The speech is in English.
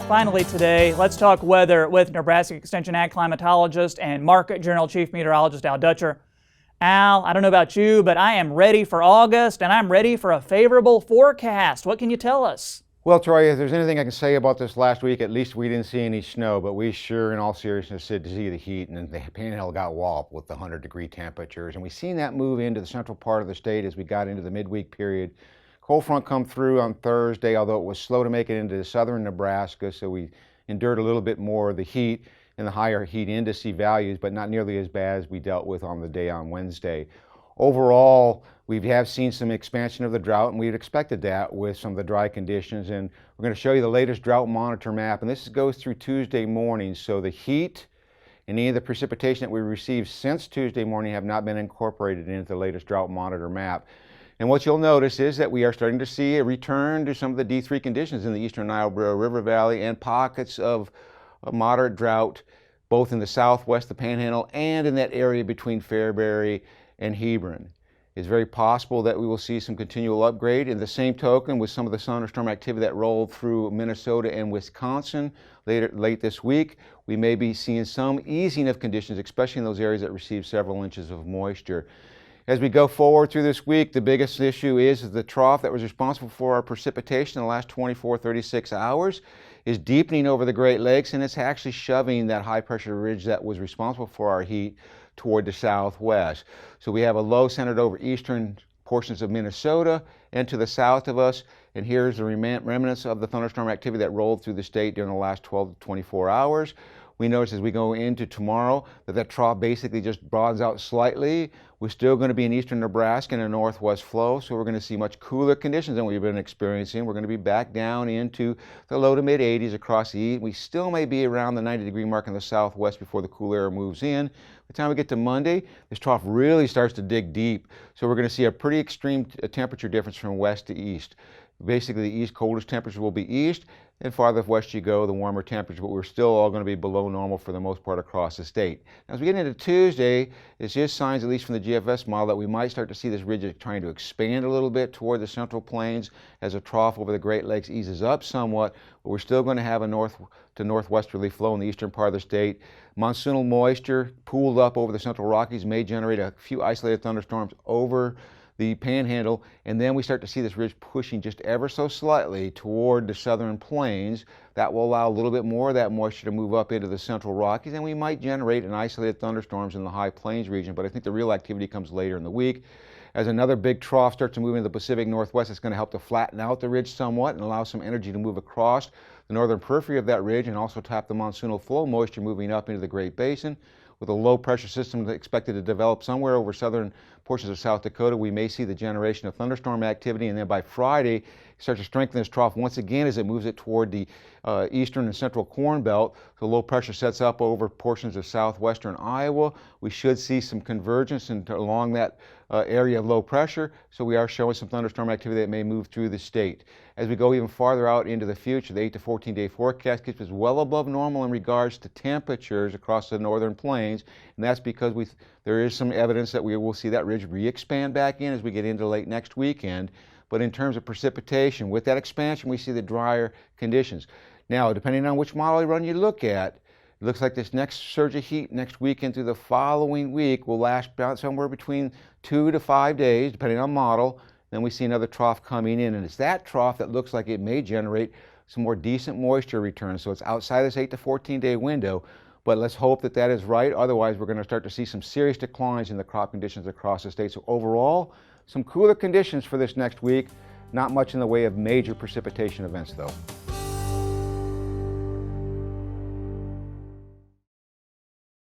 Finally today, let's talk weather with Nebraska Extension Ag Climatologist and Market Journal Chief Meteorologist Al Dutcher. Al, I don't know about you, but I am ready for August and I'm ready for a favorable forecast. What can you tell us? Well, Troy, if there's anything I can say about this last week, at least we didn't see any snow, but we sure, in all seriousness, did see the heat, and the Panhandle got walloped with the 100-degree temperatures. And we've seen that move into the central part of the state as we got into the midweek period. Cold front come through on Thursday, although it was slow to make it into southern Nebraska, so we endured a little bit more of the heat and the higher heat indice values, but not nearly as bad as we dealt with on the day on Wednesday. Overall, we have seen some expansion of the drought, and we'd expected that with some of the dry conditions. And we're going to show you the latest drought monitor map, and this goes through Tuesday morning. So the heat and any of the precipitation that we received since Tuesday morning have not been incorporated into the latest drought monitor map. And what you'll notice is that we are starting to see a return to some of the D3 conditions in the eastern Niobrara River Valley and pockets of moderate drought, both in the southwest, the Panhandle, and in that area between Fairbury and Hebron. It's very possible that we will see some continual upgrade. In the same token, with some of the thunderstorm activity that rolled through Minnesota and Wisconsin late this week, we may be seeing some easing of conditions, especially in those areas that receive several inches of moisture. As we go forward through this week, the biggest issue is the trough that was responsible for our precipitation in the last 36 hours is deepening over the Great Lakes, and it's actually shoving that high pressure ridge that was responsible for our heat toward the southwest. So we have a low centered over eastern portions of Minnesota and to the south of us, and here's the remnants of the thunderstorm activity that rolled through the state during the last 12 to 24 hours. We notice as we go into tomorrow that trough basically just broadens out slightly. We're still going to be in eastern Nebraska in a northwest flow, so we're going to see much cooler conditions than we've been experiencing. We're going to be back down into the low to mid 80s across the east. We still may be around the 90-degree mark in the southwest before the cool air moves in. By the time we get to Monday, this trough really starts to dig deep, so we're going to see a pretty extreme temperature difference from west to east. Basically, the east coldest temperature will be east, and farther west you go, the warmer temperature, but we're still all going to be below normal for the most part across the state. Now, as we get into Tuesday, it's just signs, at least from the GFS model, that we might start to see this ridge trying to expand a little bit toward the central plains as a trough over the Great Lakes eases up somewhat, but we're still going to have a north to northwesterly flow in the eastern part of the state. Monsoonal moisture pooled up over the central Rockies may generate a few isolated thunderstorms over the Panhandle, and then we start to see this ridge pushing just ever so slightly toward the southern plains. That will allow a little bit more of that moisture to move up into the central Rockies, and we might generate an isolated thunderstorms in the high plains region, but I think the real activity comes later in the week. As another big trough starts to move into the Pacific Northwest, it's going to help to flatten out the ridge somewhat and allow some energy to move across the northern periphery of that ridge and also tap the monsoonal flow moisture moving up into the Great Basin. With a low pressure system expected to develop somewhere over southern portions of South Dakota, we may see the generation of thunderstorm activity, and then by Friday start to strengthen this trough once again as it moves it toward the eastern and central corn belt. The low pressure sets up over portions of southwestern Iowa. We should see some convergence along that area of low pressure, so we are showing some thunderstorm activity that may move through the state. As we go even farther out into the future, the 8 to 14 day forecast keeps us well above normal in regards to temperatures across the northern plains, and that's because there is some evidence that we will see that ridge re-expand back in as we get into late next weekend. But in terms of precipitation, with that expansion, we see the drier conditions. Now, depending on which model run you look at, it looks like this next surge of heat next weekend through the following week will last about somewhere between 2 to 5 days, depending on model. Then we see another trough coming in, and it's that trough that looks like it may generate some more decent moisture return. So it's outside this 8 to 14 day window, but let's hope that that is right. Otherwise, we're going to start to see some serious declines in the crop conditions across the state. So overall, some cooler conditions for this next week. Not much in the way of major precipitation events, though.